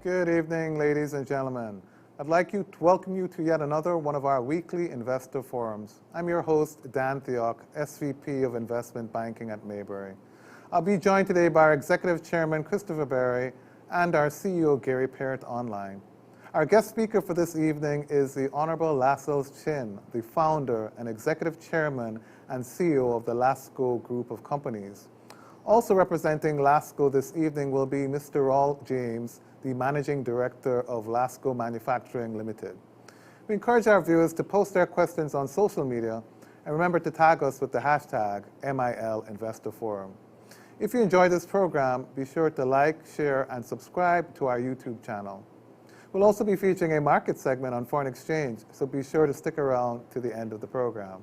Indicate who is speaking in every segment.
Speaker 1: Good evening, ladies and gentlemen. I'd like to welcome you to yet another one of our weekly investor forums. I'm your host, Dan Theok, SVP of Investment Banking at Mayberry. I'll be joined today by our Executive Chairman, Christopher Berry, and our CEO, Gary Parrott, online. Our guest speaker for this evening is the Honorable Lasco Chin, the founder and Executive Chairman and CEO of the Lasco Group of Companies. Also representing Lasco this evening will be Mr. Raul James, the Managing Director of Lasco Manufacturing Limited. We encourage our viewers to post their questions on social media and remember to tag us with the hashtag #MILInvestorForum. If you enjoy this program, be sure to like, share, and subscribe to our YouTube channel. We'll also be featuring a market segment on foreign exchange, so be sure to stick around to the end of the program.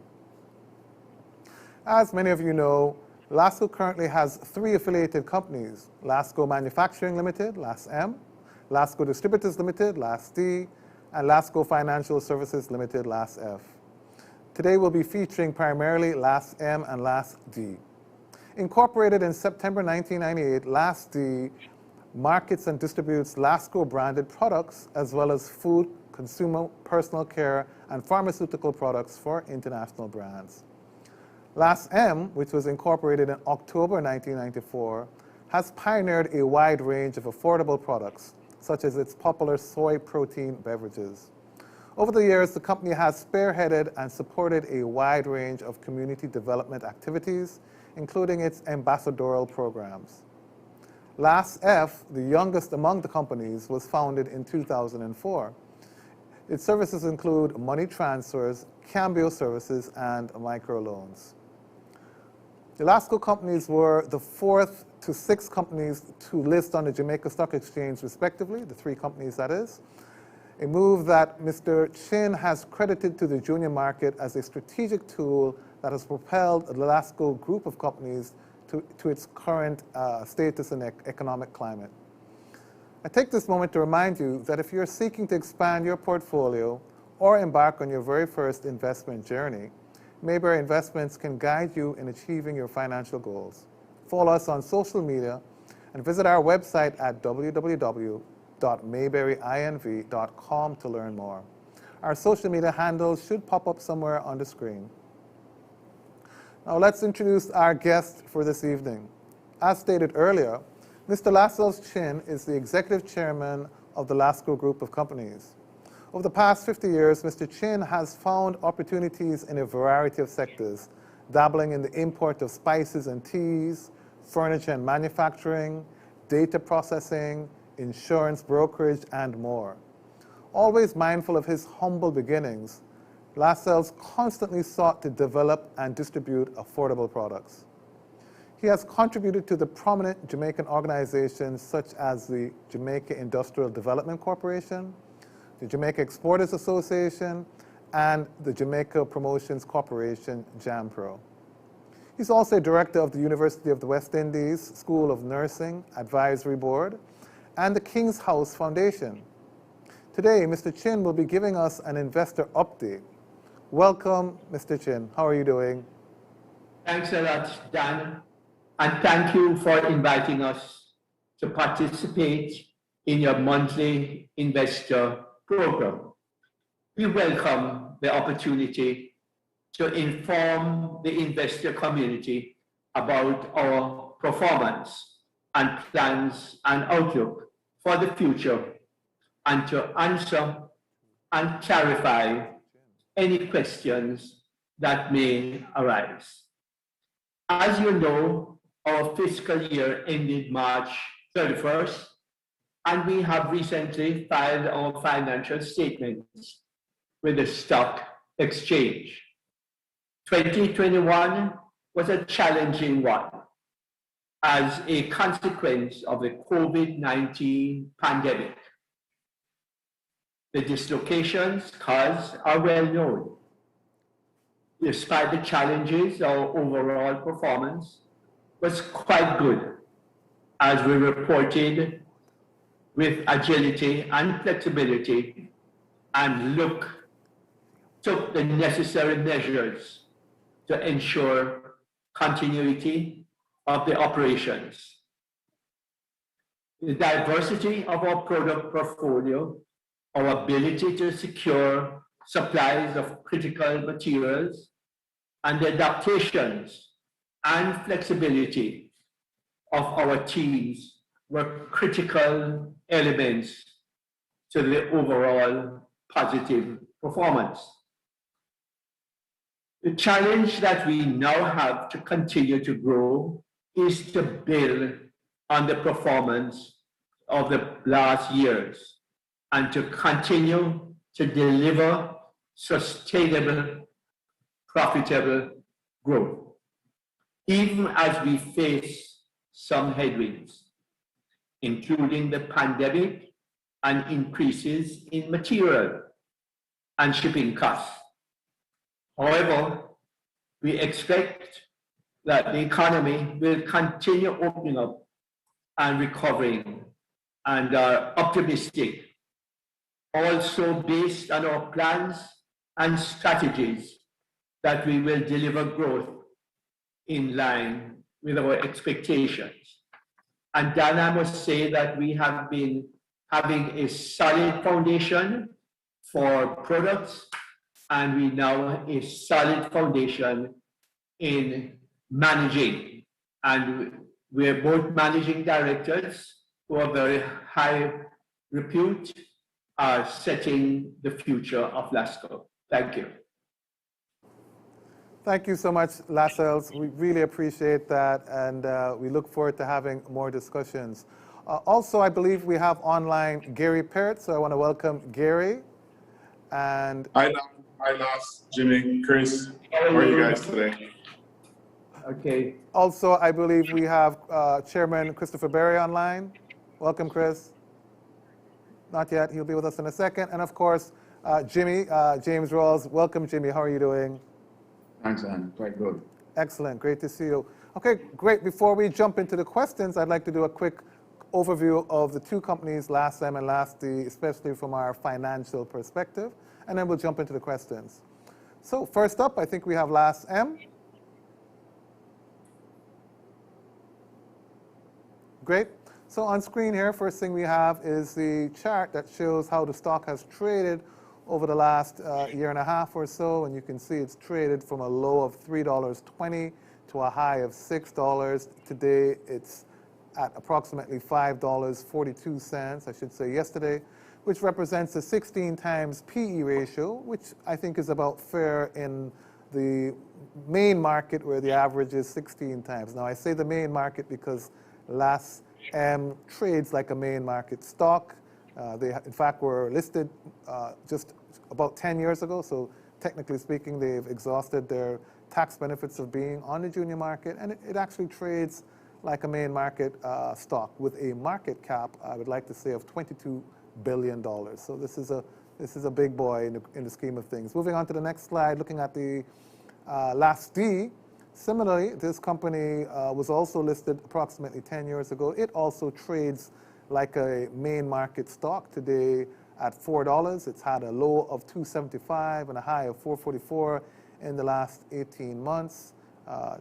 Speaker 1: As many of you know, Lasco currently has 3 affiliated companies: Lasco Manufacturing Limited, LASM, Lasco Distributors Limited, LASD, and Lasco Financial Services Limited, LASF. Today we'll be featuring primarily LASM and LASD. Incorporated in September 1998, LASD markets and distributes Lasco branded products as well as food, consumer, personal care, and pharmaceutical products for international brands. LASM, which was incorporated in October 1994, has pioneered a wide range of affordable products, such as its popular soy protein beverages. Over the years, the company has spearheaded and supported a wide range of community development activities, including its ambassadorial programs. LASF, the youngest among the companies, was founded in 2004. Its services include money transfers, cambio services, and microloans. The Lasco companies were the 4th to 6th companies to list on the Jamaica Stock Exchange, respectively, the 3 companies that is, a move that Mr. Chin has credited to the junior market as a strategic tool that has propelled the Lasco group of companies to its current status and economic climate. I take this moment to remind you that if you're seeking to expand your portfolio or embark on your very first investment journey, Mayberry Investments can guide you in achieving your financial goals. Follow us on social media and visit our website at www.mayberryinv.com to learn more. Our social media handles should pop up somewhere on the screen. Now let's introduce our guest for this evening. As stated earlier, Mr. Lasco Chin is the Executive Chairman of the Lasco Group of Companies. Over the past 50 years, Mr. Chin has found opportunities in a variety of sectors, dabbling in the import of spices and teas, furniture and manufacturing, data processing, insurance brokerage, and more. Always mindful of his humble beginnings, Lasco constantly sought to develop and distribute affordable products. He has contributed to the prominent Jamaican organizations such as the Jamaica Industrial Development Corporation, the Jamaica Exporters Association, and the Jamaica Promotions Corporation, JAMPRO. He's also a director of the University of the West Indies School of Nursing Advisory Board and the King's House Foundation. Today, Mr. Chin will be giving us an investor update. Welcome, Mr. Chin. How are you doing?
Speaker 2: Thanks a lot, Dan, and thank you for inviting us to participate in your monthly investor program. We welcome the opportunity to inform the investor community about our performance and plans and outlook for the future, and to answer and clarify any questions that may arise. As you know, our fiscal year ended March 31st, and we have recently filed our financial statements with the stock exchange. 2021 was a challenging one as a consequence of the COVID-19 pandemic. The dislocations caused are well known. Despite the challenges, our overall performance was quite good as we reported with agility and flexibility and took the necessary measures to ensure continuity of the operations. The diversity of our product portfolio, our ability to secure supplies of critical materials, and the adaptations and flexibility of our teams were critical elements to the overall positive performance. The challenge that we now have to continue to grow is to build on the performance of the last years and to continue to deliver sustainable, profitable growth, even as we face some headwinds, including the pandemic and increases in material and shipping costs. However, we expect that the economy will continue opening up and recovering, and are optimistic, also based on our plans and strategies, that we will deliver growth in line with our expectations. And Dan, I must say that we have been having a solid foundation for products, and we now have a solid foundation in managing. And we're both managing directors who are very high repute, are setting the future of Lasco. Thank you.
Speaker 1: Thank you so much, Lascelles. We really appreciate that, and we look forward to having more discussions. Also, I believe we have online Gary Peart, so I want to welcome Gary. And
Speaker 3: hi, Las, Jimmy, Chris. How are you guys today?
Speaker 2: Okay.
Speaker 1: Also, I believe we have Chairman Christopher Berry online. Welcome, Chris. Not yet. He'll be with us in a second. And of course, Jimmy, James Rawls. Welcome, Jimmy. How are you doing?
Speaker 4: Thanks, Anne. Quite good.
Speaker 1: Excellent. Great to see you. Okay, great. Before we jump into the questions, I'd like to do a quick overview of the two companies, LASM and LASD, especially from our financial perspective, and then we'll jump into the questions. So first up, I think we have LASM. Great. So on screen here, first thing we have is the chart that shows how the stock has traded over the last year and a half or so, and you can see it's traded from a low of $3.20 to a high of $6. Today, it's at approximately $5.42, I should say yesterday, which represents a 16 times PE ratio, which I think is about fair in the main market where the average is 16 times. Now, I say the main market because LASM trades like a main market stock. They, in fact, were listed just about 10 years ago, so technically speaking, they've exhausted their tax benefits of being on the junior market, and it actually trades like a main market stock with a market cap, I would like to say, of $22 billion. So this is a big boy in the scheme of things. Moving on to the next slide, looking at the LASD. Similarly, this company was also listed approximately 10 years ago. It also trades like a main market stock today at $4. It's had a low of $2.75 and a high of $4.44 in the last 18 months.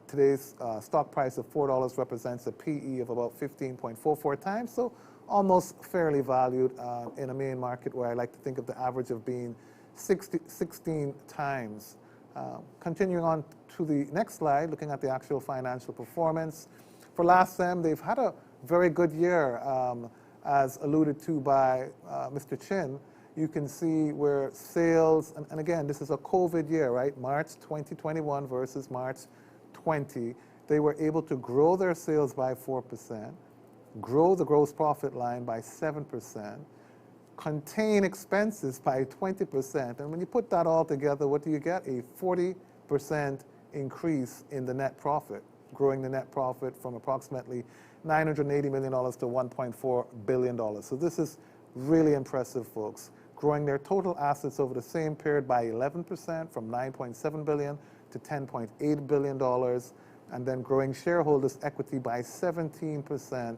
Speaker 1: Today's stock price of $4 represents a PE of about 15.44 times, so almost fairly valued in a main market where I like to think of the average of being 16 times. Continuing on to the next slide, looking at the actual financial performance. For LASM, they've had a very good year, as alluded to by Mr. Chin. You can see where sales, and again, this is a COVID year, right? March 2021 versus March 20. They were able to grow their sales by 4%, grow the gross profit line by 7%, contain expenses by 20%. And when you put that all together, what do you get? A 40% increase in the net profit, growing the net profit from approximately $980 million to $1.4 billion. So this is really impressive, folks. Growing their total assets over the same period by 11%, from $9.7 billion to $10.8 billion, and then growing shareholders' equity by 17%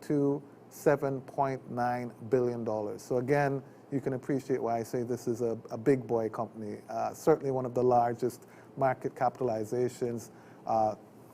Speaker 1: to $7.9 billion. So again, you can appreciate why I say this is a big boy company, certainly one of the largest market capitalizations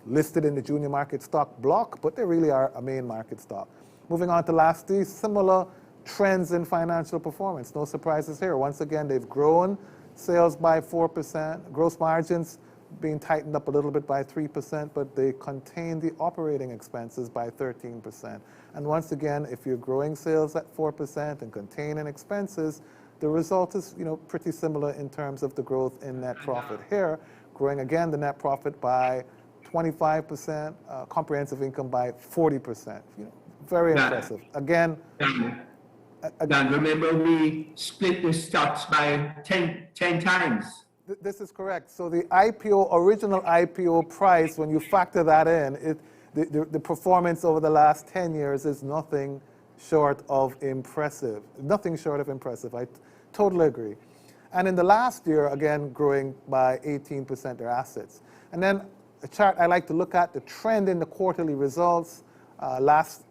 Speaker 1: listed in the junior market stock block, but they really are a main market stock. Moving on to last D, similar trends in financial performance. No surprises here. Once again, they've grown sales by 4%, gross margins being tightened up a little bit by 3%, but they contain the operating expenses by 13%. And once again, if you're growing sales at 4% and containing expenses, the result is pretty similar in terms of the growth in net profit. Here, growing again the net profit by 25%, comprehensive income by 40%. Very impressive. Again,
Speaker 2: Dan, remember we split the stocks by 10 times.
Speaker 1: This is correct. So the original IPO price, when you factor that in, the performance over the last 10 years is nothing short of impressive. Nothing short of impressive. I totally agree. And in the last year, again, growing by 18% their assets. And then a chart I like to look at, the trend in the quarterly results, last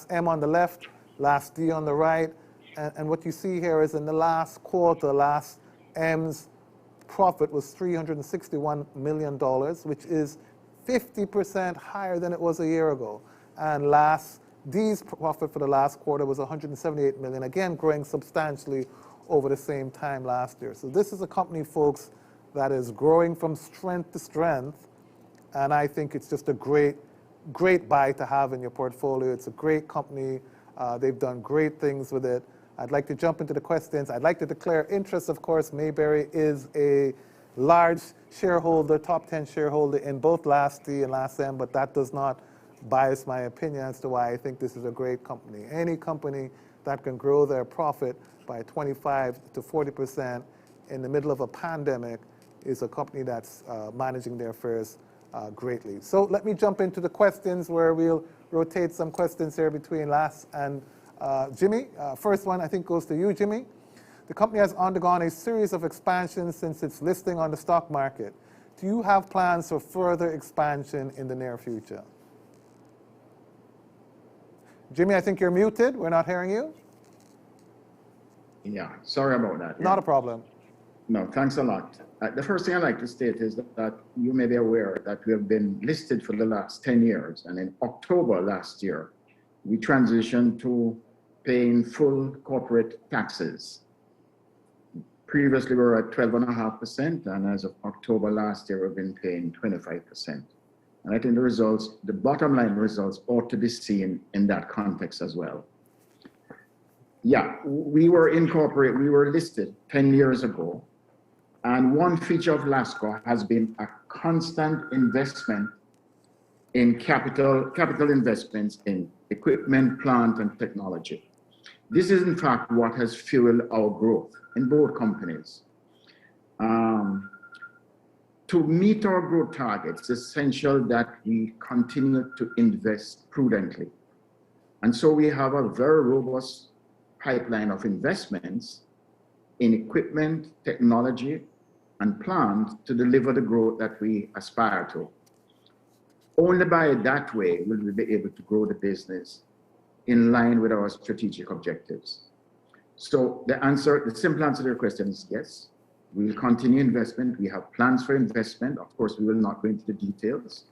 Speaker 1: M on the left, last D on the right. And what you see here is in the last quarter, last M's profit was $361 million, which is 50% higher than it was a year ago. And last D's profit for the last quarter was $178 million, again growing substantially over the same time last year. So this is a company, folks, that is growing from strength to strength, and I think it's just a great buy to have in your portfolio. It's a great company. They've done great things with it. I'd like to jump into the questions. I'd like to declare interest, of course. Mayberry is a large shareholder, top 10 shareholder in both Last D and Last M, but that does not bias my opinion as to why I think this is a great company. Any company that can grow their profit by 25 to 40% in the middle of a pandemic is a company that's managing their affairs greatly. So let me jump into the questions, where we'll rotate some questions here between Las and Jimmy. First one, I think, goes to you, Jimmy. The company has undergone a series of expansions since its listing on the stock market. Do you have plans for further expansion in the near future? Jimmy, I think you're muted. We're not hearing you.
Speaker 4: Yeah, sorry about that.
Speaker 1: Not a problem.
Speaker 4: No, thanks a lot. The first thing I'd like to state is that you may be aware that we have been listed for the last 10 years. And in October last year, we transitioned to paying full corporate taxes. Previously, we were at 12.5%, and as of October last year, we've been paying 25%. And I think the results, the bottom line results, ought to be seen in that context as well. Yeah, we were incorporated, we were listed 10 years ago. And one feature of Lasco has been a constant investment in capital investments in equipment, plant, and technology. This is, in fact, what has fueled our growth in both companies. To meet our growth targets, it's essential that we continue to invest prudently. And so we have a very robust pipeline of investments in equipment, technology, and plant to deliver the growth that we aspire to. Only by that way will we be able to grow the business in line with our strategic objectives. So the simple answer to your question is yes. We will continue investment. We have plans for investment. Of course, we will not go into the details.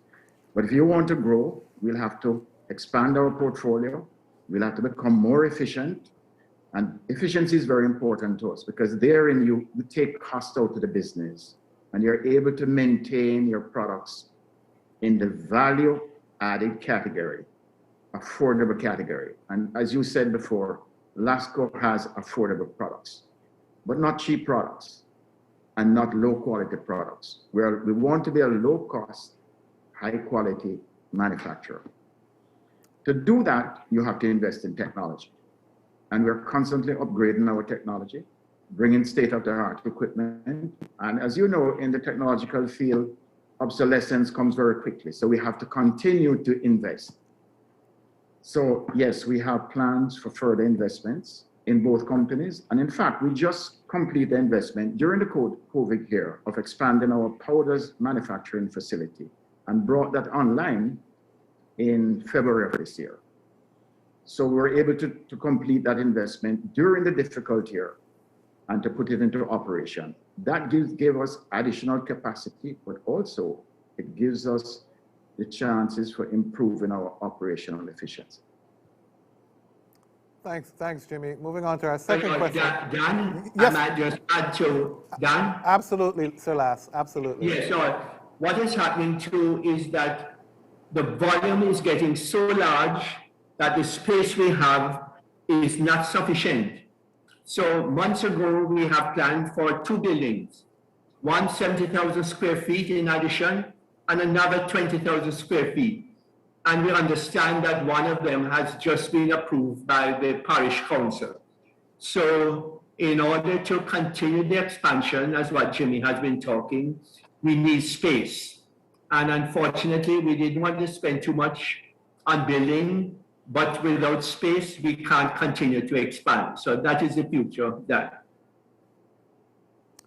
Speaker 4: But if you want to grow, we'll have to expand our portfolio. We'll have to become more efficient. And efficiency is very important to us, because therein you take cost out of the business and you're able to maintain your products in the value added category, affordable category. And as you said before, Lasco has affordable products, but not cheap products and not low quality products. We want to be a low cost, high quality manufacturer. To do that, you have to invest in technology. And we're constantly upgrading our technology, bringing state-of-the-art equipment. And as you know, in the technological field, obsolescence comes very quickly. So we have to continue to invest. So yes, we have plans for further investments in both companies. And in fact, we just completed the investment during the COVID year of expanding our powders manufacturing facility and brought that online in February of this year. So we were able to complete that investment during the difficult year and to put it into operation. That gave us additional capacity, but also it gives us the chances for improving our operational efficiency.
Speaker 1: Thanks, Jimmy. Moving on to our second question.
Speaker 2: Dan,
Speaker 1: Yes.
Speaker 2: I might just add to Dan.
Speaker 1: Absolutely, Sir Lass, absolutely.
Speaker 2: Yes, so what is happening too is that the volume is getting so large that the space we have is not sufficient. So months ago, we have planned for 2 buildings, one 70,000 square feet in addition, and another 20,000 square feet. And we understand that one of them has just been approved by the parish council. So in order to continue the expansion, as what Jimmy has been talking, we need space. And unfortunately, we didn't want to spend too much on building, but without space, we can't continue to expand. So that is the future of that.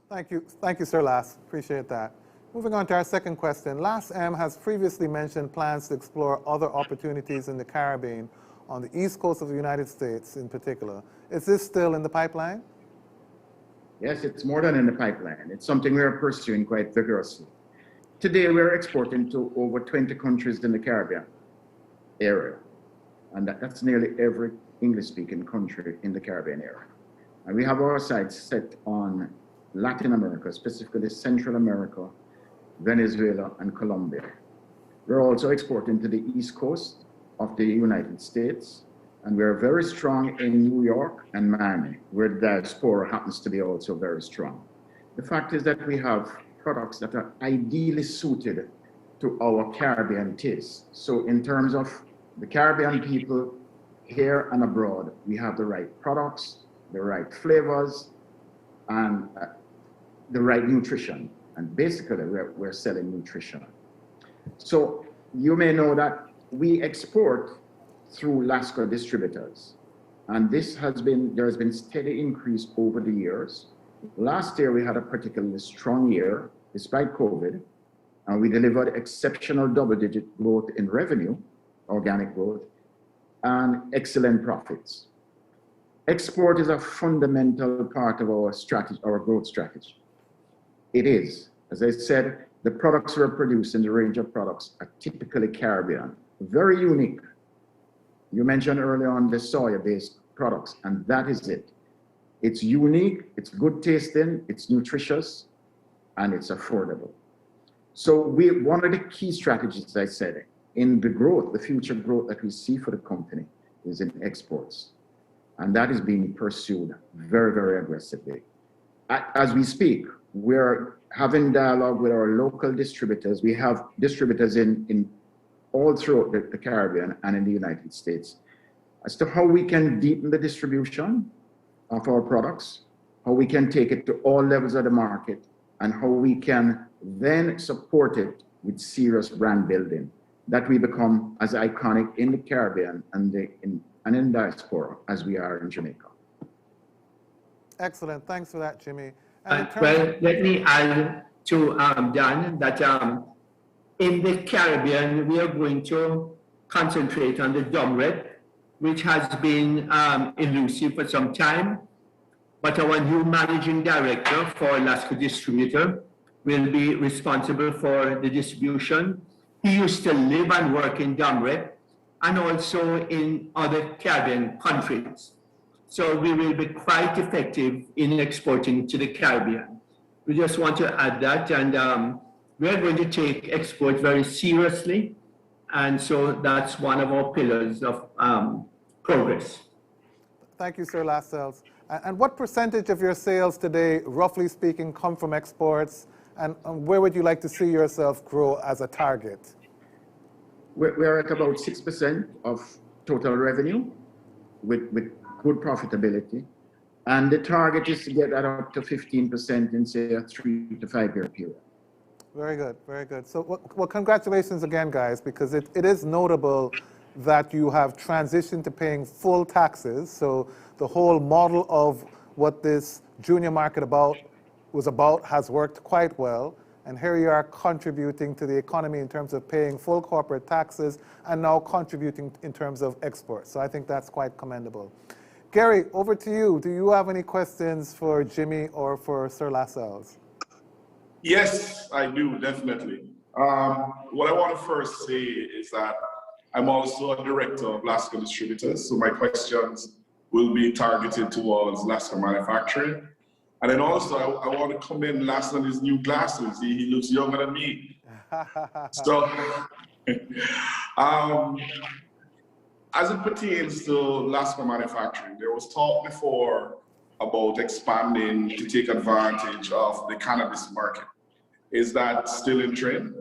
Speaker 1: Thank you, Sir Lass. Appreciate that. Moving on to our second question. LAS-M has previously mentioned plans to explore other opportunities in the Caribbean, on the east coast of the United States in particular. Is this still in the pipeline?
Speaker 4: Yes, it's more than in the pipeline. It's something we are pursuing quite vigorously. Today, we're exporting to over 20 countries in the Caribbean area. And that's nearly every English-speaking country in the Caribbean area. And we have our sights set on Latin America, specifically Central America, Venezuela, and Colombia. We're also exporting to the East Coast of the United States, and we're very strong in New York and Miami, where the diaspora happens to be also very strong. The fact is that we have products that are ideally suited to our Caribbean taste. So in terms of the Caribbean people here and abroad, we have the right products, the right flavors, and the right nutrition. And basically, we're selling nutrition. So you may know that we export through Lasco distributors. And there has been steady increase over the years. Last year, we had a particularly strong year, despite COVID, and we delivered exceptional double-digit growth in revenue, organic growth, and excellent profits. Export is a fundamental part of our strategy, our growth strategy. It is. As I said, the products we're producing, the range of products, are typically Caribbean, very unique. You mentioned earlier on the soya-based products, and that is it. It's unique, it's good tasting, it's nutritious, and it's affordable. So one of the key strategies, as I said, in the growth, the future growth that we see for the company is in exports. And that is being pursued very, very aggressively. As we speak, we're having dialogue with our local distributors. We have distributors in all throughout the Caribbean and in the United States as to how we can deepen the distribution of our products, how we can take it to all levels of the market, and how we can then support it with serious brand building, that we become as iconic in the Caribbean and in diaspora as we are in Jamaica.
Speaker 1: Excellent. Thanks for that, Jimmy.
Speaker 2: Well, let me add to Dan that in the Caribbean, we are going to concentrate on the dumb-red, which has been elusive for some time. But our new managing director for Lasco Distributor will be responsible for the distribution. He used to live and work in dumb-red and also in other Caribbean countries. So we will be quite effective in exporting to the Caribbean. We just want to add that, and we're going to take export very seriously. And so that's one of our pillars of progress.
Speaker 1: Thank you, Sir Lascelles. And what percentage of your sales today, roughly speaking, come from exports? And where would you like to see yourself grow as a target?
Speaker 4: We're at about 6% of total revenue with good profitability. And the target is to get that up to 15% in, say, a 3 to 5 year period.
Speaker 1: Very good, very good. So, well, congratulations again, guys, because it is notable that you have transitioned to paying full taxes. So the whole model of what this junior market was about has worked quite well. And here you are contributing to the economy in terms of paying full corporate taxes and now contributing in terms of exports. So I think that's quite commendable. Gary, over to you. Do you have any questions for Jimmy or for Sir Lascelles?
Speaker 3: Yes, I do, definitely. What I want to first say is that I'm also a director of Lasco Distributors, so my questions will be targeted towards Lasco manufacturing. And then also, I want to commend Lasco on his new glasses. He looks younger than me. So, as it pertains to Lasco manufacturing, there was talk before about expanding to take advantage of the cannabis market. Is that still in trend?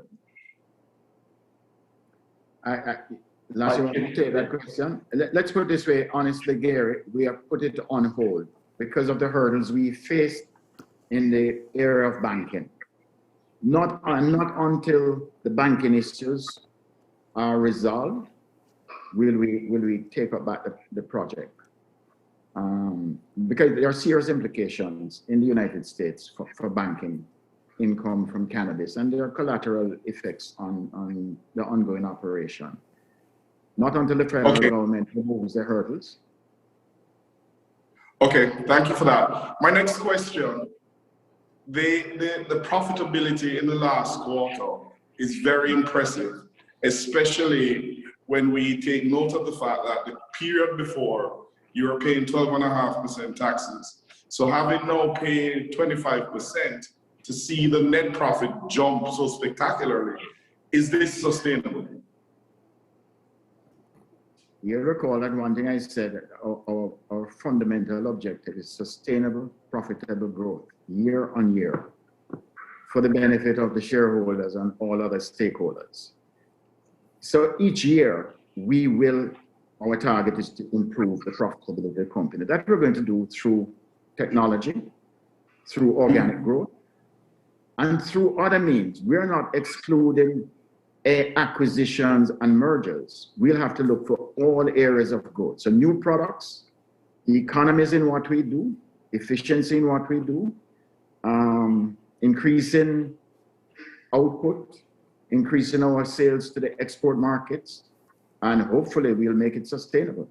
Speaker 4: Lasco, you want to take that question? Let's put it this way, honestly, Gary, we have put it on hold because of the hurdles we faced in the area of banking. Not until the banking issues are resolved will we take up back the project. Because there are serious implications in the United States for banking income from cannabis, and there are collateral effects on the ongoing operation. Not until the federal government removes the hurdles.
Speaker 3: Okay, thank you for that. My next question, the profitability in the last quarter is very impressive, especially when we take note of the fact that the period before you were paying 12.5% taxes. So having now paid 25% to see the net profit jump so spectacularly, is this sustainable?
Speaker 4: You recall that one thing I said, our fundamental objective is sustainable, profitable growth year on year for the benefit of the shareholders and all other stakeholders. So each year, our target is to improve the profitability of the company. That we're going to do through technology, through organic growth, and through other means. We're not excluding acquisitions and mergers. We'll have to look for all areas of growth. So new products, economies in what we do, efficiency in what we do, increasing output, increasing our sales to the export markets, and hopefully we'll make it sustainable.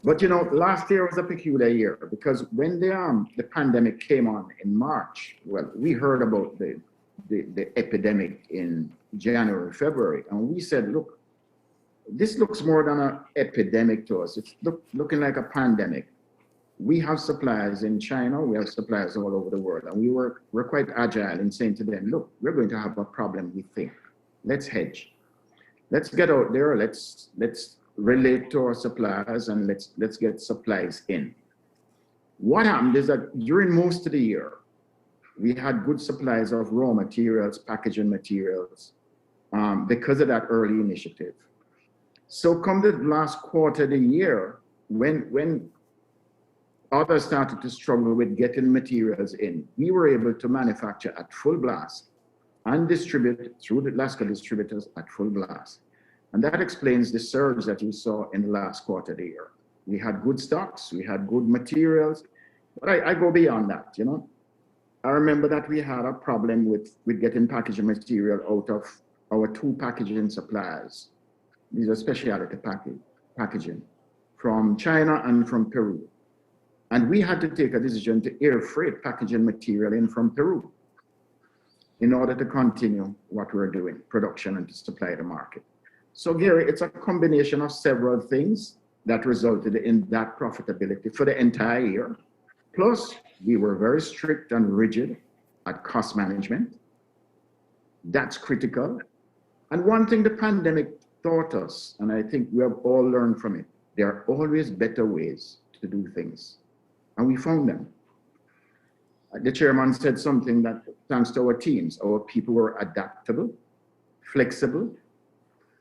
Speaker 4: But last year was a peculiar year because when the pandemic came on in March, well, we heard about the epidemic in January, February, and we said, look, this looks more than an epidemic to us. It's looking like a pandemic. We have suppliers in China, we have suppliers all over the world, and we're quite agile in saying to them, look, we're going to have a problem, we think. Let's hedge. Let's get out there, let's relate to our suppliers, and let's get supplies in. What happened is that during most of the year, we had good supplies of raw materials, packaging materials, because of that early initiative. So come the last quarter of the year, when others started to struggle with getting materials in, we were able to manufacture at full blast and distribute through the Lasco distributors at full blast. And that explains the surge that you saw in the last quarter of the year. We had good stocks, we had good materials, but I go beyond that, I remember that we had a problem with getting packaging material out of our two packaging suppliers. These are specialty packaging from China and from Peru. And we had to take a decision to air freight packaging material in from Peru in order to continue what we're doing, production, and to supply the market. So Gary, it's a combination of several things that resulted in that profitability for the entire year. Plus, we were very strict and rigid at cost management. That's critical. And one thing the pandemic taught us, and I think we have all learned from it, there are always better ways to do things. And we found them. The chairman said something that thanks to our teams, our people were adaptable, flexible.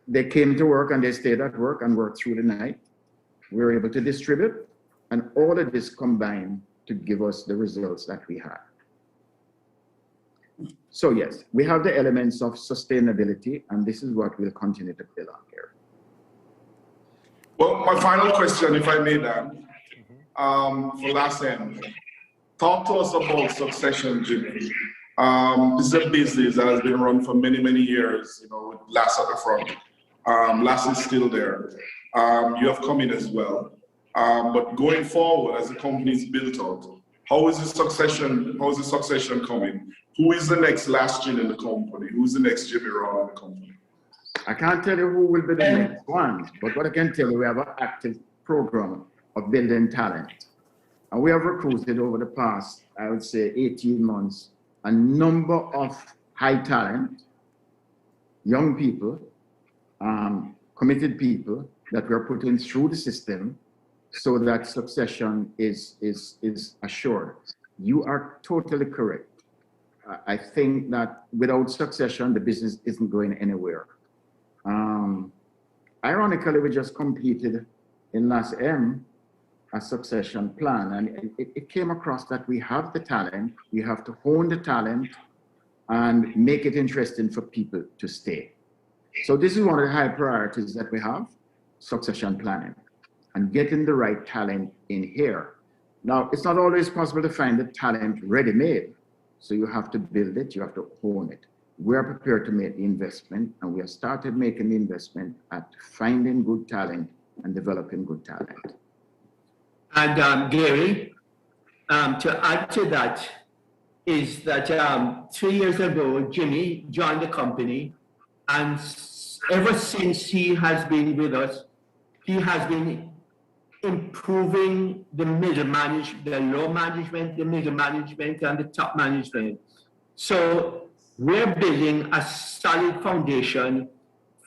Speaker 4: They came to work and they stayed at work and worked through the night. We were able to distribute, and all of this combined to give us the results that we had. So yes, we have the elements of sustainability, and this is what we'll continue to build on here.
Speaker 3: Well, my final question, if I may, Dan, for last end, talk to us about succession, Jimmy. This is a business that has been run for many, many years, with Lass at the front. Lass is still there. You have come in as well. But going forward, as the company is built out, how is the succession coming? Who is the next Lass Gin in the company? Who's the next Jimmy Raw in the company?
Speaker 4: I can't tell you who will be the next one, but what I can tell you, we have an active program of building talent. And we have recruited over the past, I would say, 18 months, a number of high talent, young people, committed people that we're putting through the system so that succession is assured. You are totally correct. I think that without succession, the business isn't going anywhere. Ironically, we just completed in LASM a succession plan, and it came across that we have the talent, we have to hone the talent and make it interesting for people to stay. So this is one of the high priorities that we have, succession planning and getting the right talent in here. Now, it's not always possible to find the talent ready-made, so you have to build it, you have to hone it. We're prepared to make the investment, and we have started making the investment at finding good talent and developing good talent.
Speaker 2: And Gary, to add to that, is that 3 years ago, Jimmy joined the company, and ever since he has been with us, he has been improving the middle management, the low management, the middle management, and the top management. So we're building a solid foundation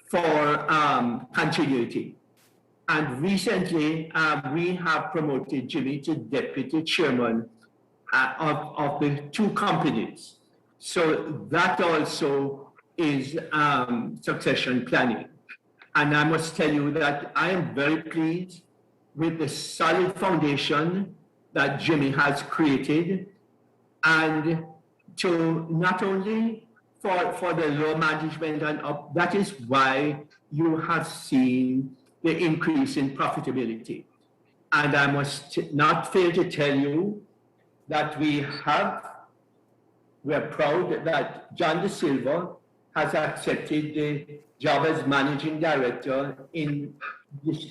Speaker 2: for continuity. And recently, we have promoted Jimmy to deputy chairman of the two companies. So that also is succession planning. And I must tell you that I am very pleased with the solid foundation that Jimmy has created, and to not only for the low management and up, that is why you have seen the increase in profitability. And I must not fail to tell you that we are proud that John De Silva has accepted the job as managing director in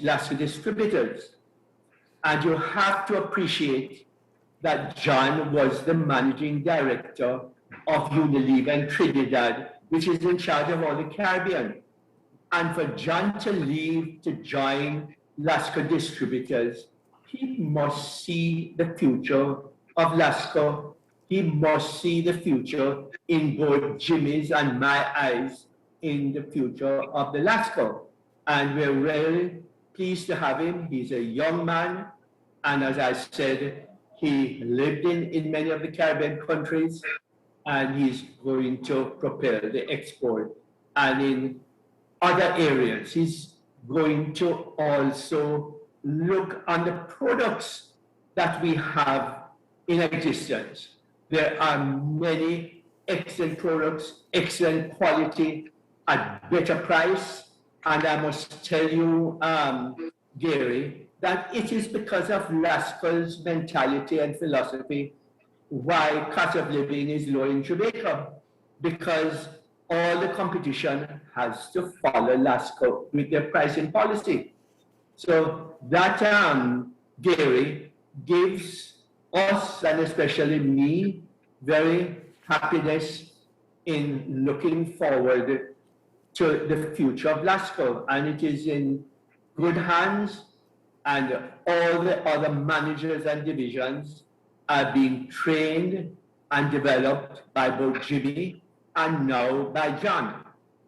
Speaker 2: Lasco Distributors. And you have to appreciate that John was the managing director of Unilever and Trinidad, which is in charge of all the Caribbean. And for John to leave to join Lasco Distributors, he must see the future of Lasco. He must see the future in both Jimmy's and my eyes in the future of the Lasco. And we're really pleased to have him. He's a young man. And as I said, he lived in many of the Caribbean countries, and he's going to propel the export. And in other areas, he's going to also look on the products that we have in existence. There are many excellent products, excellent quality, at better price. And I must tell you, Gary, that it is because of Lasco's mentality and philosophy why cost of living is low in Jamaica, because all the competition has to follow Lasco with their pricing policy. So that, Gary, gives us, and especially me, very happiness in looking forward to the future of Lasco. And it is in good hands, and all the other managers and divisions are being trained and developed by both Jimmy and now by John.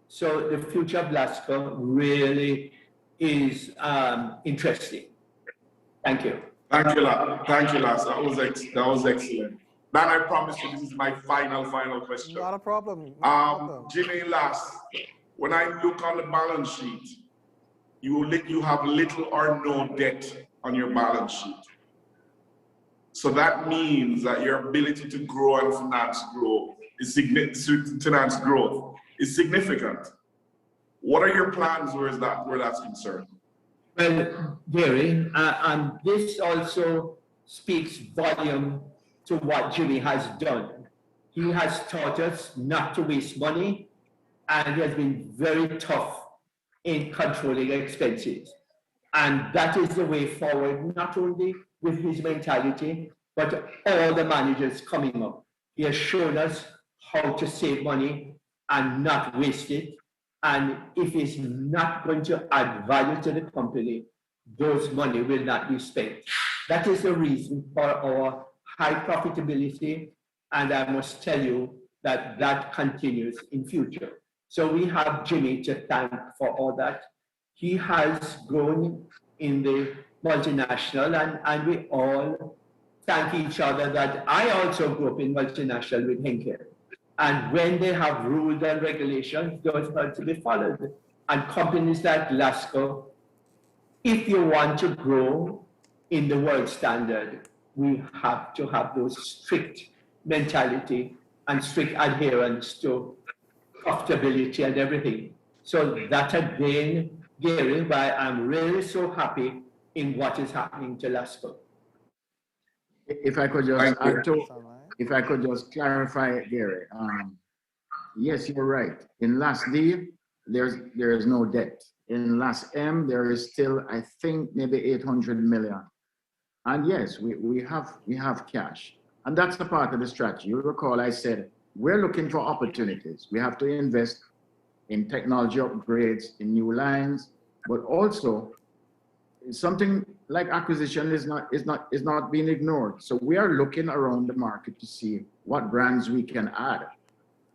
Speaker 2: So the future of Lasco really is interesting. Thank you.
Speaker 3: Thank you, Las. That was excellent. Dan, I promise you, this is my final question.
Speaker 1: Not a problem. Not a problem.
Speaker 3: Jimmy, Las, when I look on the balance sheet, you have little or no debt on your balance sheet. So that means that your ability to grow and finance growth is significant. What are your plans where that's concerned?
Speaker 2: Well, Gary, and this also speaks volume to what Jimmy has done. He has taught us not to waste money, and he has been very tough in controlling expenses. And that is the way forward, not only with his mentality, but all the managers coming up. He has shown us how to save money and not waste it. And if it's not going to add value to the company, those money will not be spent. That is the reason for our high profitability, and I must tell you that that continues in future. So we have Jimmy to thank for all that. He has grown in the multinational, and we all thank each other that I also grew up in multinational with Henkel. And when they have rules and regulations, those have to be followed. And companies like Lasco, if you want to grow in the world standard, we have to have those strict mentality and strict adherence to profitability and everything. So that again, Gary, why I'm really so happy in what is happening to Lasco.
Speaker 4: If I could just
Speaker 3: Thank you.
Speaker 4: add to, if I could just clarify, Gary, yes, you're right. In last D, there is no debt. In last M, there is still, I think, maybe 800 million. And yes, we have cash. And that's a part of the strategy. You recall I said, we're looking for opportunities. We have to invest in technology upgrades, in new lines, but also something like acquisition is not being ignored. So we are looking around the market to see what brands we can add.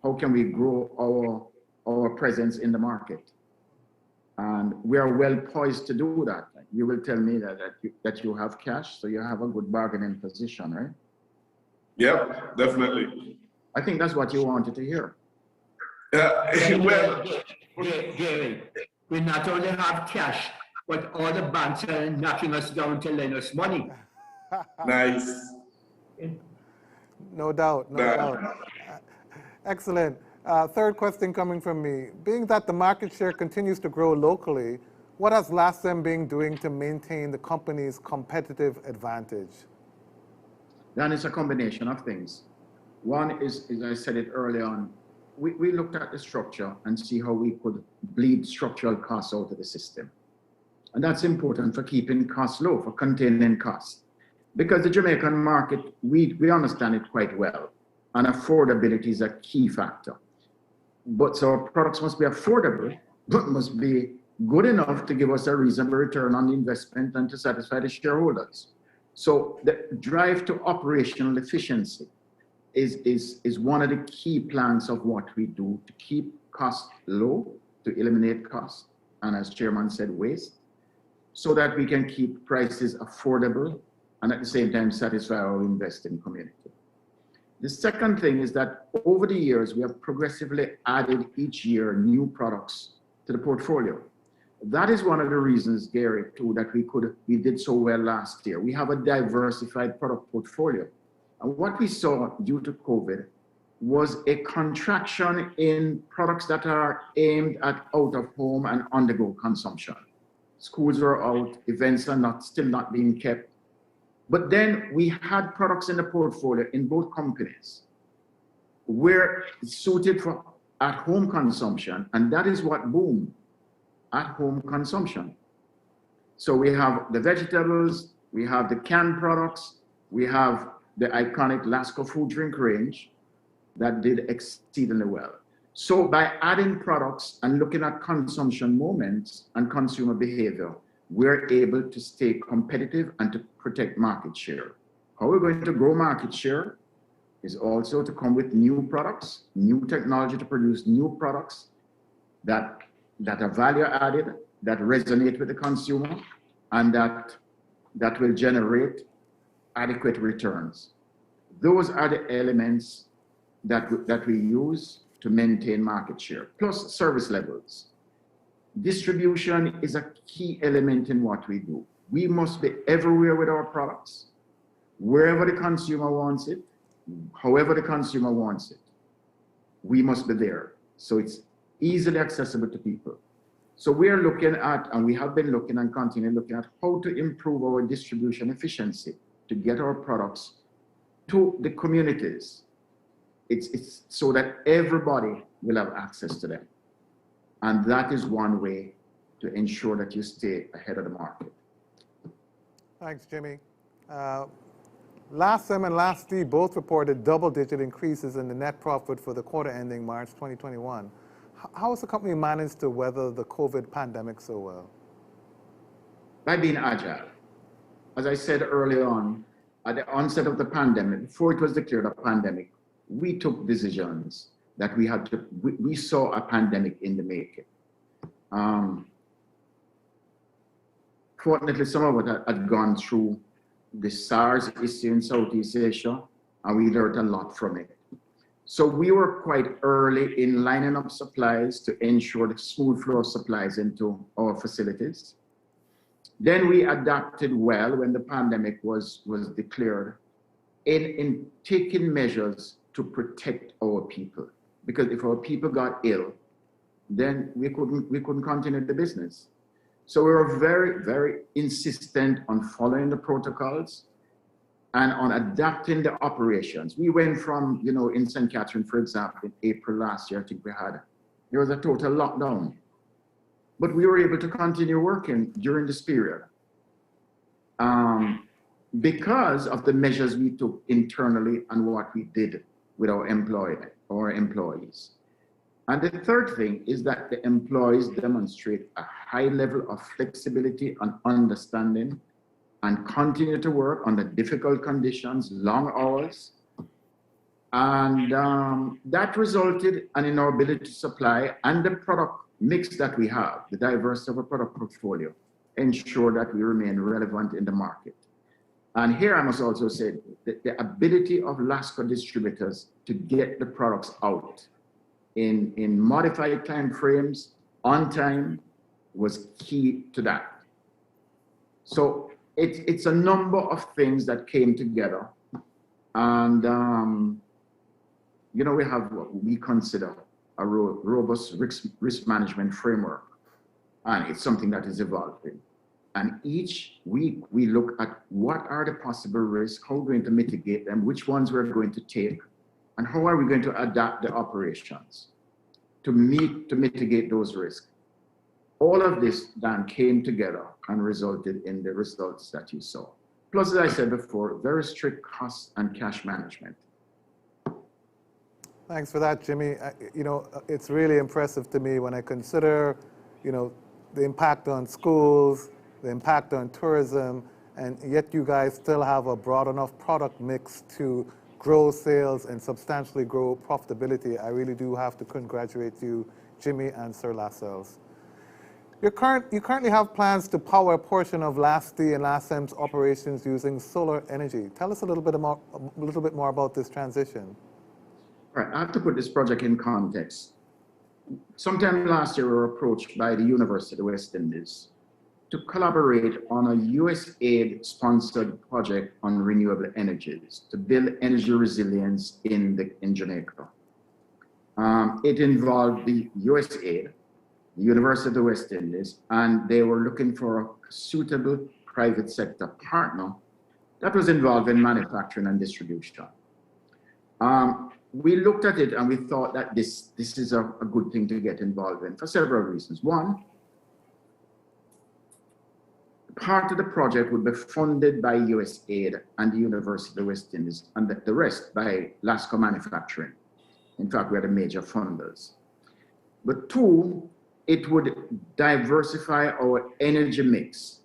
Speaker 4: How can we grow our presence in the market? And we are well poised to do that. You will tell me that you have cash, so you have a good bargaining position, right?
Speaker 3: Yep, definitely.
Speaker 4: I think that's what you wanted to hear.
Speaker 3: Well,
Speaker 2: Gary, we not only have cash, but all the banks are knocking us down to lend us money.
Speaker 3: nice.
Speaker 1: No doubt, no doubt. Excellent. Third question coming from me. Being that the market share continues to grow locally, what has LASM been doing to maintain the company's competitive advantage?
Speaker 4: Then it's a combination of things. One is, as I said it early on, we looked at the structure and see how we could bleed structural costs out of the system. And that's important for keeping costs low, for containing costs. Because the Jamaican market, we understand it quite well. And affordability is a key factor. But so our products must be affordable, but must be good enough to give us a reasonable return on the investment and to satisfy the shareholders. So the drive to operational efficiency is one of the key planks of what we do to keep costs low, to eliminate costs, and as Chairman said, waste, so that we can keep prices affordable and at the same time satisfy our investing community. The second thing is that over the years, we have progressively added each year new products to the portfolio. That is one of the reasons, Gary, too, that we did so well last year. We have a diversified product portfolio. And what we saw due to COVID was a contraction in products that are aimed at out of home and on-the-go consumption. Schools are out, events are still not being kept. But then we had products in the portfolio in both companies where it's suited for at-home consumption, and that is what boomed, at-home consumption. So we have the vegetables, we have the canned products, we have the iconic Lasco food drink range that did exceedingly well. So by adding products and looking at consumption moments and consumer behavior, we're able to stay competitive and to protect market share. How we're going to grow market share is also to come with new products, new technology to produce new products that are value added, that resonate with the consumer, and that will generate adequate returns. Those are the elements that we use to maintain market share, plus service levels. Distribution is a key element in what we do. We must be everywhere with our products, wherever the consumer wants it, however the consumer wants it. We must be there. So it's easily accessible to people. So we are looking at, and we have been looking and continue looking at how to improve our distribution efficiency to get our products to the communities. It's so that everybody will have access to them. And that is one way to ensure that you stay ahead of the market.
Speaker 1: Thanks, Jimmy. Last SEM and last D both reported double-digit increases in the net profit for the quarter ending March 2021. How has the company managed to weather the COVID pandemic so well?
Speaker 4: by being agile. As I said early on, at the onset of the pandemic, before it was declared a pandemic, we took decisions that we saw a pandemic in the making. Fortunately, some of us had gone through the SARS issue in Southeast Asia, and we learned a lot from it. So we were quite early in lining up supplies to ensure the smooth flow of supplies into our facilities. Then we adapted well when the pandemic was declared in taking measures to protect our people. Because if our people got ill, then we couldn't continue the business. So we were very, very insistent on following the protocols and on adapting the operations. We went from, in St. Catherine, for example, in April last year, I think there was a total lockdown. But we were able to continue working during this period because of the measures we took internally and what we did with our employees. And the third thing is that the employees demonstrate a high level of flexibility and understanding and continue to work under difficult conditions, long hours. And that resulted in our ability to supply and the product mix that we have, the diversity of our product portfolio, ensure that we remain relevant in the market. And here I must also say that the ability of Lasco distributors to get the products out in modified time frames, on time, was key to that. So it's a number of things that came together. And, we have what we consider a robust risk management framework. And it's something that is evolving. And each week we look at what are the possible risks, how we're going to mitigate them, which ones we're going to take, and how are we going to adapt the operations to mitigate those risks. All of this then came together and resulted in the results that you saw. Plus, as I said before, very strict cost and cash management.
Speaker 1: Thanks for that, Jimmy. It's really impressive to me when I consider, the impact on schools, the impact on tourism, and yet you guys still have a broad enough product mix to grow sales and substantially grow profitability. I really do have to congratulate you, Jimmy and Sir Lascelles. You currently have plans to power a portion of LASD and LASM's operations using solar energy. Tell us a little bit more about this transition.
Speaker 4: All right, I have to put this project in context. Sometime last year, we were approached by the University of the West Indies to collaborate on a USAID-sponsored project on renewable energies to build energy resilience in Jamaica. It involved the USAID, the University of the West Indies, and they were looking for a suitable private sector partner that was involved in manufacturing and distribution. We looked at it and we thought that this is a good thing to get involved in for several reasons. One, part of the project would be funded by USAID and the University of the West Indies, and the rest by Lasco Manufacturing. In fact, we are the major funders. But two, it would diversify our energy mix.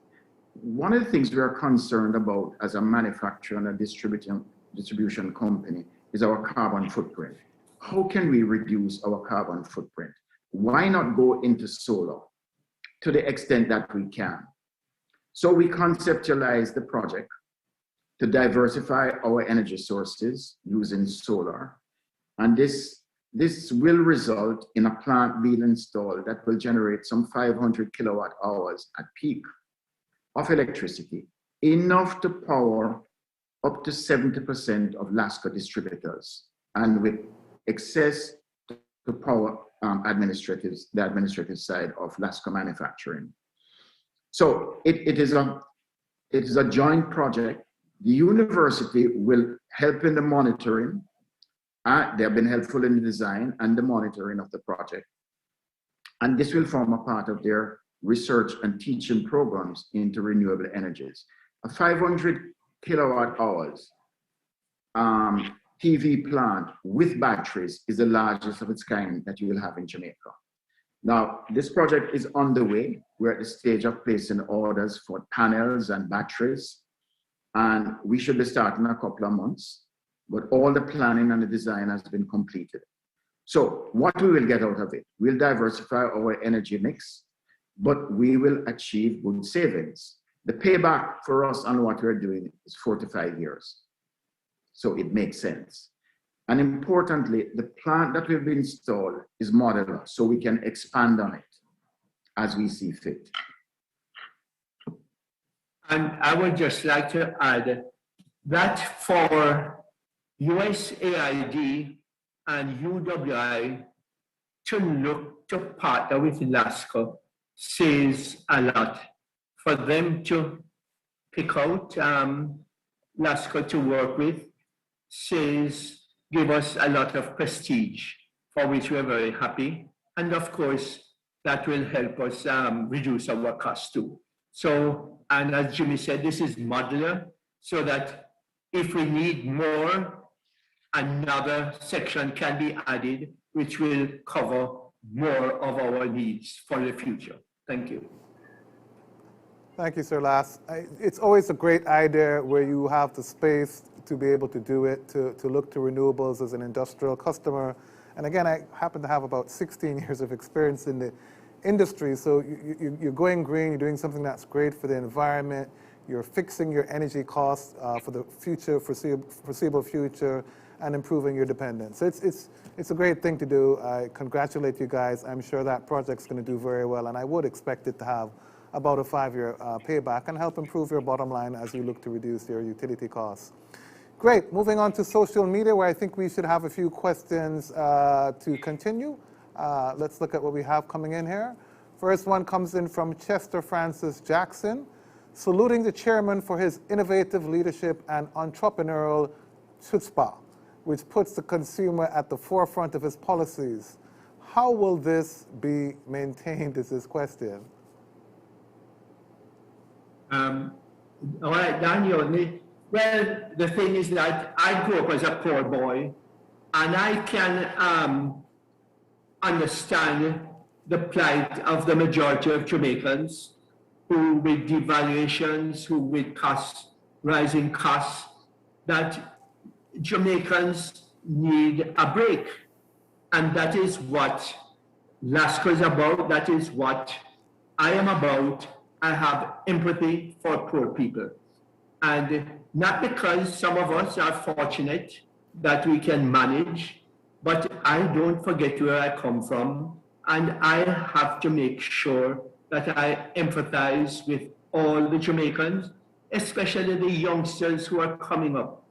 Speaker 4: One of the things we are concerned about as a manufacturer and a distribution company is our carbon footprint. How can we reduce our carbon footprint? Why not go into solar to the extent that we can? So we conceptualized the project to diversify our energy sources using solar. And this will result in a plant being installed that will generate some 500 kilowatt hours at peak of electricity, enough to power up to 70% of Lasco distributors, and with excess to power the administrative side of Lasco Manufacturing. So it is a joint project. The university will help in the monitoring. They have been helpful in the design and the monitoring of the project. And this will form a part of their research and teaching programs into renewable energies. A 500 kilowatt hours PV plant with batteries is the largest of its kind that you will have in Jamaica. Now, this project is underway. We're at the stage of placing orders for panels and batteries, and we should be starting in a couple of months, but all the planning and the design has been completed. So what we will get out of it, we'll diversify our energy mix, but we will achieve good savings. The payback for us on what we're doing is 4 to 5 years. So it makes sense. And importantly, the plant that will be installed is modular, so we can expand on it as we see fit.
Speaker 2: And I would just like to add that for USAID and UWI to look to partner with Lasco says a lot. For them to pick out Lasco to work with give us a lot of prestige, for which we're very happy. And of course, that will help us reduce our costs too. So, and as Jimmy said, this is modular, so that if we need more, another section can be added, which will cover more of our needs for the future. Thank you.
Speaker 1: Thank you, Sir Las. It's always a great idea where you have the space to be able to do it, to look to renewables as an industrial customer. And again, I happen to have about 16 years of experience in the industry. So you're going green, you're doing something that's great for the environment, you're fixing your energy costs for the future, foreseeable future, and improving your dependence. So it's a great thing to do. I congratulate you guys. I'm sure that project's going to do very well, and I would expect it to have about a 5-year payback and help improve your bottom line as you look to reduce your utility costs. Great. Moving on to social media, where I think we should have a few questions to continue. Let's look at what we have coming in here. First one comes in from Chester Francis Jackson, saluting the chairman for his innovative leadership and entrepreneurial chutzpah, which puts the consumer at the forefront of his policies. How will this be maintained is his question.
Speaker 2: All right, Daniel. Well, the thing is that I grew up as a poor boy, and I can understand the plight of the majority of Jamaicans who, with devaluations, who with rising costs, that Jamaicans need a break. And that is what Lasco is about. That is what I am about. I have empathy for poor people. And not because some of us are fortunate that we can manage, but I don't forget where I come from. And I have to make sure that I empathize with all the Jamaicans, especially the youngsters who are coming up.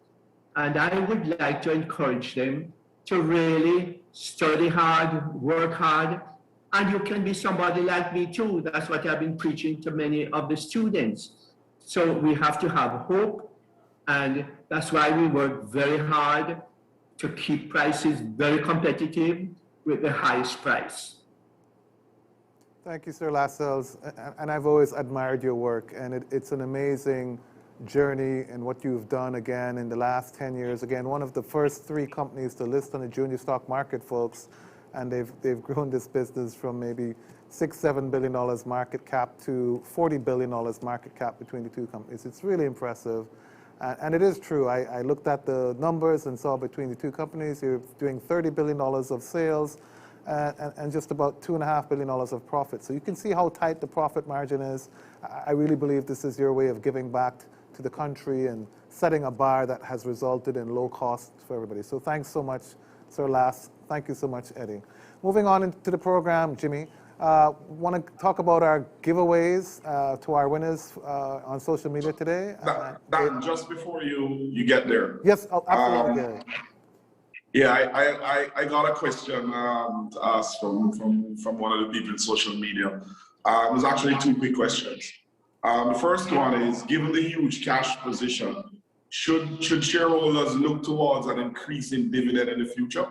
Speaker 2: And I would like to encourage them to really study hard, work hard, and you can be somebody like me too. That's what I've been preaching to many of the students. So we have to have hope, and that's why we work very hard to keep prices very competitive with the highest price.
Speaker 1: Thank you, Sir Lascelles. And I've always admired your work, and it's an amazing journey and what you've done again in the last 10 years. Again, one of the first 3 companies to list on the junior stock market, folks, and they've grown this business from maybe $6-7 billion market cap to $40 billion market cap between the 2 companies. It's really impressive. And it is true. I looked at the numbers and saw between the 2 companies, you're doing $30 billion of sales and just about $2.5 billion of profit. So you can see how tight the profit margin is. I really believe this is your way of giving back to the country and setting a bar that has resulted in low costs for everybody. So thanks so much, Sir Las. Thank you so much, Eddie. Moving on into the program, Jimmy, want to talk about our giveaways to our winners on social media today.
Speaker 3: Dan, just before you get there.
Speaker 1: Yes, absolutely, Gary.
Speaker 3: Yeah, I got a question to ask from one of the people in social media. There's actually 2 quick questions. The first one is, given the huge cash position, should shareholders look towards an increase in dividend in the future?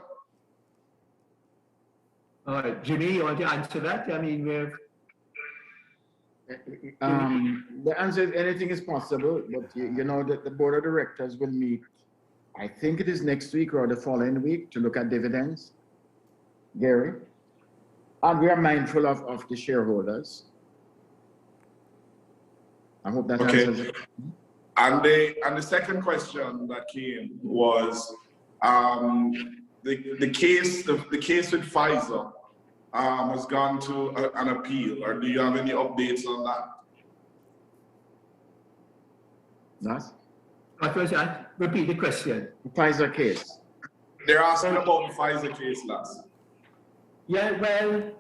Speaker 2: All right, Jimmy, you want to answer that? I mean,
Speaker 4: the answer is anything is possible, but you know that the board of directors will meet, I think it is next week or the following week, to look at dividends. Gary? And we are mindful of the shareholders. I hope that answers it.
Speaker 3: And the second question that came was the case with Pfizer has gone to an appeal. Or do you have any updates on that?
Speaker 4: Yes.
Speaker 2: What was that? Repeat the question.
Speaker 4: The Pfizer case.
Speaker 3: They're asking about the Pfizer case, Lasco.
Speaker 2: Yeah, well,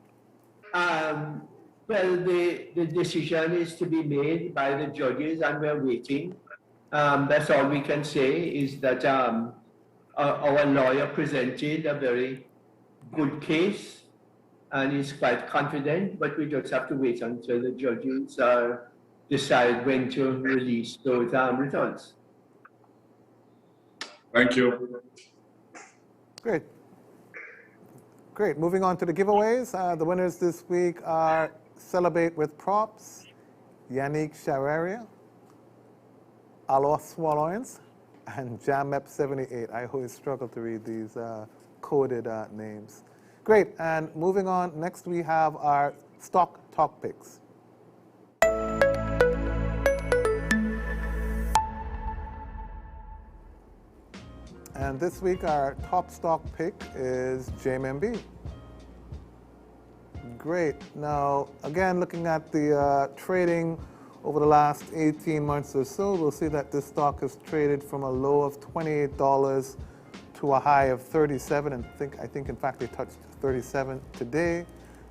Speaker 2: the decision is to be made by the judges, and we're waiting. That's all we can say is that our lawyer presented a very good case, and he's quite confident, but we just have to wait until the judges decide when to release those results.
Speaker 3: Thank you.
Speaker 1: Great. Great. Moving on to the giveaways. The winners this week are Celebrate with Props, Yannick Chararia, Alois Swalloyans, and JMMB 78. I always struggle to read these coded names. Great. And moving on, next we have our Stock Talk Picks. And this week, our top stock pick is JMMB. Great. Now, again, looking at the trading over the last 18 months or so, we'll see that this stock has traded from a low of $28 to a high of 37, and I think in fact they touched 37 today.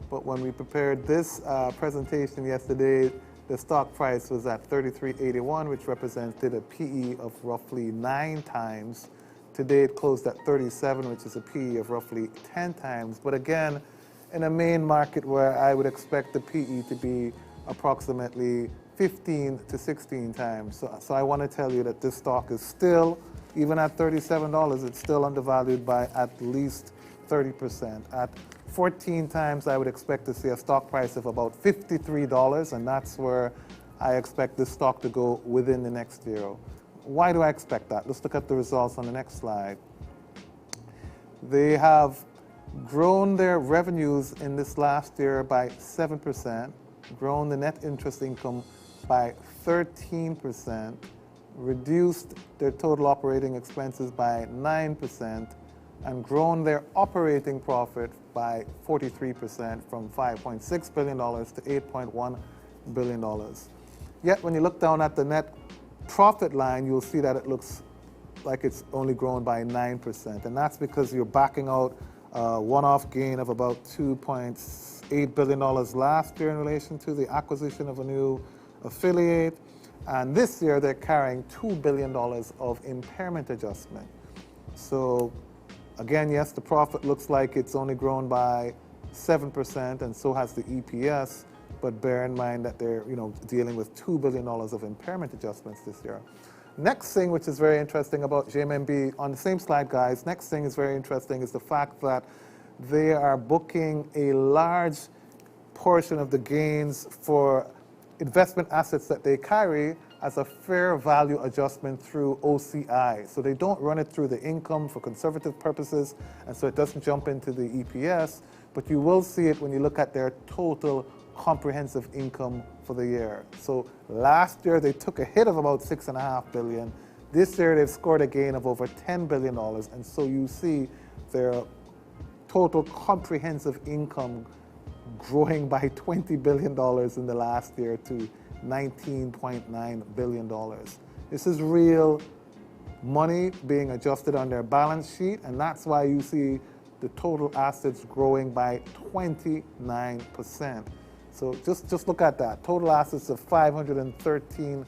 Speaker 1: But when we prepared this presentation yesterday, the stock price was at $33.81, which represented a PE of roughly 9 times. Today it closed at 37, which is a PE of roughly 10 times. But again, in a main market where I would expect the PE to be approximately 15 to 16 times. So I want to tell you that this stock is still, even at $37, it's still undervalued by at least 30%. At 14 times, I would expect to see a stock price of about $53, and that's where I expect this stock to go within the next year. Why do I expect that? Let's look at the results on the next slide. They have grown their revenues in this last year by 7%, grown the net interest income by 13%, reduced their total operating expenses by 9%, and grown their operating profit by 43% from $5.6 billion to $8.1 billion. Yet when you look down at the net profit line, you'll see that it looks like it's only grown by 9%. And that's because you're backing out a one-off gain of about $2.8 billion last year in relation to the acquisition of a new affiliate. And this year, they're carrying $2 billion of impairment adjustment. So again, yes, the profit looks like it's only grown by 7%, and so has the EPS. But bear in mind that they're dealing with $2 billion of impairment adjustments this year. Next thing, which is very interesting about JMMB, on the same slide, guys, next thing is very interesting is the fact that they are booking a large portion of the gains for investment assets that they carry as a fair value adjustment through OCI. So they don't run it through the income for conservative purposes, and so it doesn't jump into the EPS, but you will see it when you look at their total comprehensive income for the year. So last year they took a hit of about $6.5 billion. This year they've scored a gain of over $10 billion, and so you see their total comprehensive income growing by $20 billion in the last year to $19.9 billion. This is real money being adjusted on their balance sheet, and that's why you see the total assets growing by 29%. So just look at that. Total assets of $513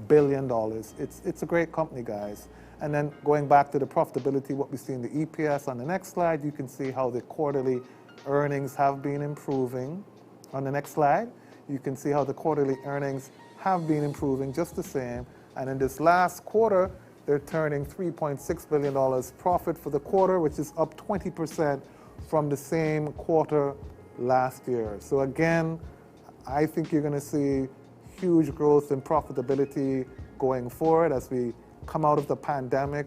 Speaker 1: billion. It's a great company, guys. And then going back to the profitability, what we see in the EPS on the next slide, you can see how the quarterly earnings have been improving. On the next slide, you can see how the quarterly earnings have been improving just the same. And in this last quarter, they're turning $3.6 billion profit for the quarter, which is up 20% from the same quarter last year. So again, I think you're going to see huge growth in profitability going forward as we come out of the pandemic.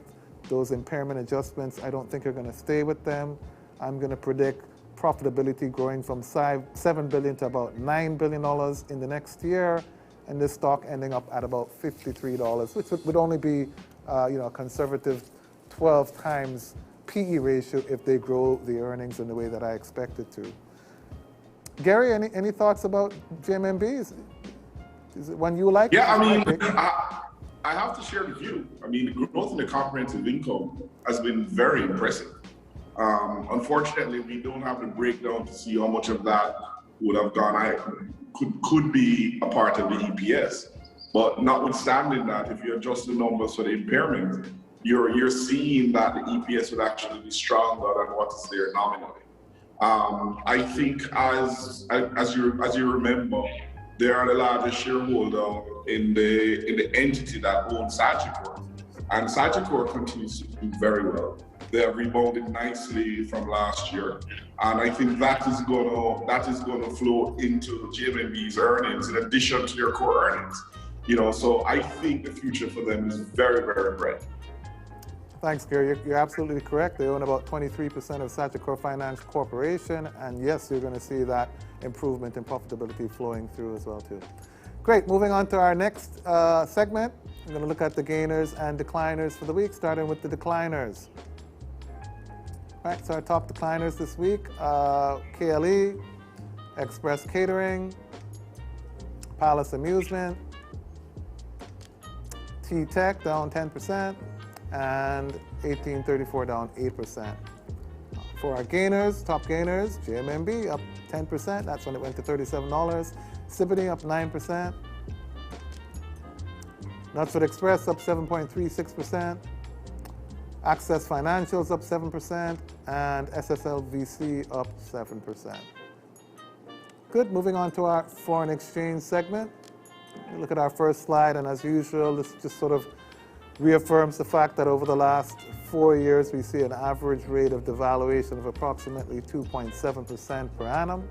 Speaker 1: Those impairment adjustments, I don't think are going to stay with them. I'm going to predict profitability growing from $7 billion to about $9 billion in the next year, and this stock ending up at about $53, which would only be a conservative 12 times PE ratio if they grow the earnings in the way that I expect it to. Gary, any thoughts about JMMB? Is it one you like?
Speaker 3: Yeah, I have to share the view. I mean, the growth in the comprehensive income has been very impressive. Unfortunately, we don't have the breakdown to see how much of that would have gone. Could be a part of the EPS. But notwithstanding that, if you adjust the numbers for the impairment, you're seeing that the EPS would actually be stronger than what is there nominally. I think as you remember, they are the largest shareholder in the entity that owns Sagicor, and Sagicor continues to do very well. They have rebounded nicely from last year, and I think that is going to flow into JMMB's earnings in addition to their core earnings. So I think the future for them is very, very bright.
Speaker 1: Thanks, Gary. You're absolutely correct. They own about 23% of Sagicor Finance Corporation, and yes, you're going to see that improvement in profitability flowing through as well too. Great. Moving on to our next segment. I'm going to look at the gainers and decliners for the week, starting with the decliners. All right, so our top decliners this week: KLE, Express Catering, Palace Amusement, T-Tech down 10%, and 1834 down 8%. For our gainers, top gainers, JMMB up 10%. That's when it went to $37. Civity up 9%. Knutsford Express up 7.36%. Access Financials up 7%, and SSLVC up 7%. Good. Moving on to our foreign exchange segment. Look at our first slide, and as usual, this just sort of reaffirms the fact that over the last 4 years, we see an average rate of devaluation of approximately 2.7% per annum.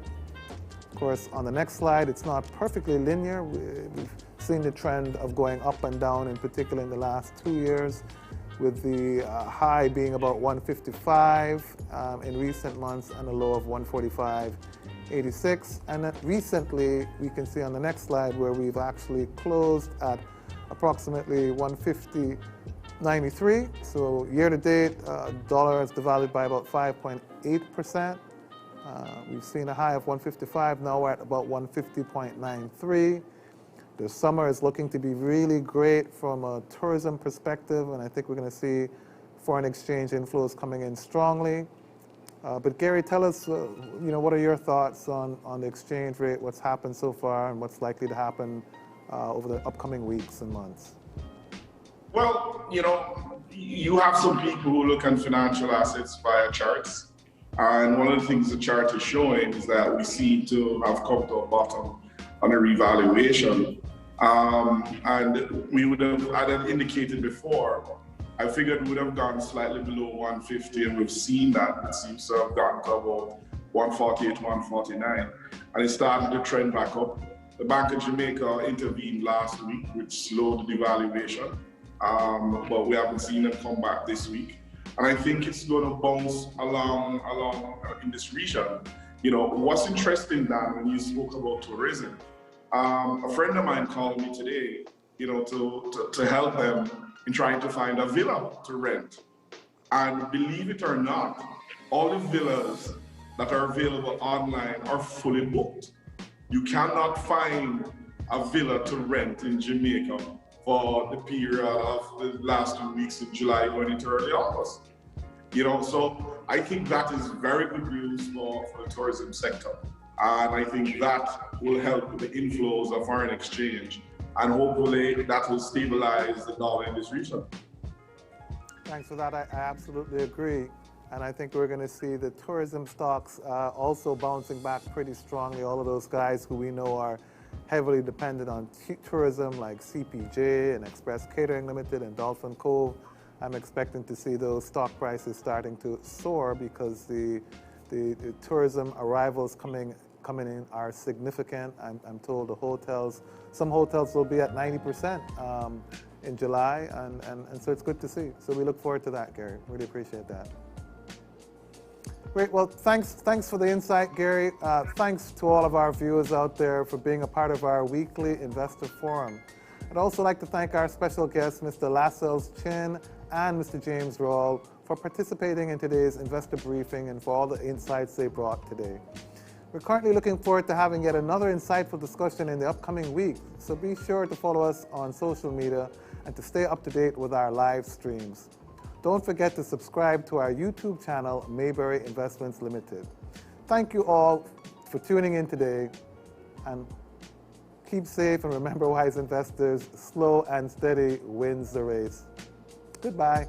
Speaker 1: Of course, on the next slide, it's not perfectly linear. We've seen the trend of going up and down, in particular in the last 2 years, with the high being about 155 in recent months and a low of 145.86. And then recently, we can see on the next slide where we've actually closed at approximately 150.93. So year to date, dollar has devalued by about 5.8%. We've seen a high of 155. Now we're at about 150.93. The summer is looking to be really great from a tourism perspective, and I think we're going to see foreign exchange inflows coming in strongly. But Gary, tell us, what are your thoughts on the exchange rate, what's happened so far, and what's likely to happen over the upcoming weeks and months?
Speaker 3: Well, you have some people who look at financial assets via charts. And one of the things the chart is showing is that we seem to have come to a bottom on a revaluation. And we would have, I had indicated before, I figured we would have gone slightly below 150, and we've seen that. It seems to have gotten to about 148, 149. And it started to trend back up. The Bank of Jamaica intervened last week, which slowed the devaluation. But we haven't seen them come back this week. And I think it's going to bounce along in this region. What's interesting, Dan, when you spoke about tourism, a friend of mine called me today, to help them in trying to find a villa to rent. And believe it or not, all the villas that are available online are fully booked. You cannot find a villa to rent in Jamaica for the period of the last 2 weeks of July going into early August. So I think that is very good news for the tourism sector. And I think that will help with the inflows of foreign exchange, and hopefully that will stabilize the dollar in this region.
Speaker 1: Thanks for that. I absolutely agree. And I think we're going to see the tourism stocks also bouncing back pretty strongly. All of those guys who we know are heavily dependent on tourism, like CPJ and Express Catering Limited and Dolphin Cove. I'm expecting to see those stock prices starting to soar because the tourism arrivals coming in are significant. I'm told some hotels will be at 90% in July, and so it's good to see. So we look forward to that, Gary. Really appreciate that. Great. Well, thanks for the insight, Gary. Thanks to all of our viewers out there for being a part of our weekly investor forum. I'd also like to thank our special guests, Mr. Lascelles Chin and Mr. James Rawle, for participating in today's investor briefing and for all the insights they brought today. We're currently looking forward to having yet another insightful discussion in the upcoming week, so be sure to follow us on social media and to stay up to date with our live streams. Don't forget to subscribe to our YouTube channel, Mayberry Investments Limited. Thank you all for tuning in today, and keep safe, and remember, wise investors, slow and steady wins the race. Goodbye.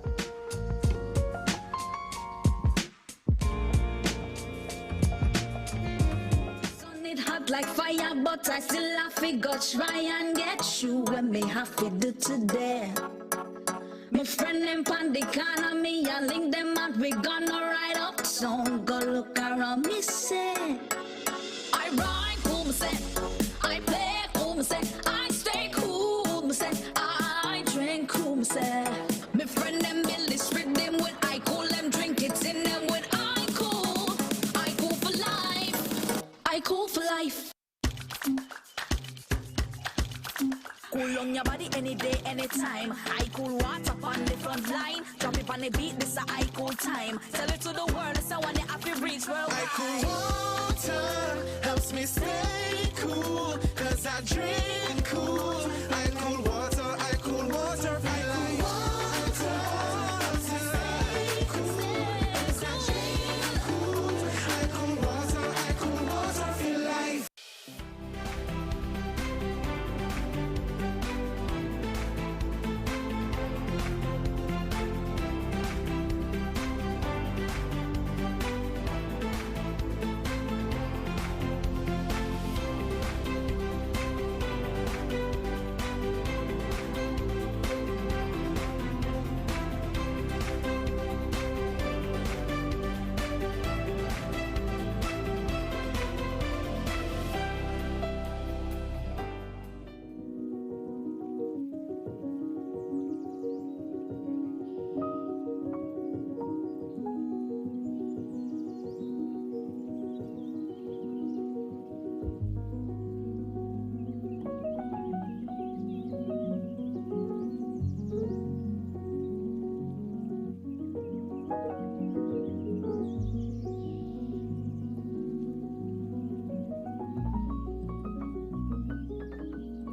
Speaker 5: Like fire, but I still have to go try and get you when me have to do today. My friend them pan the economy, I link them out, we gonna ride up. So go look around me, say I ride cool, me say I play cool, me say I stay cool, me say I drink cool, me say my friend them build this rhythm with I cool, them drink it in them with I cool for life, I cool for life. Cool on your body any day, anytime. I cool water on the front line. Drop it on the beat, this a I cool time. Tell it to the world, it's a one you have to reach worldwide.
Speaker 6: I cool water helps me stay cool, 'cause I drink cool.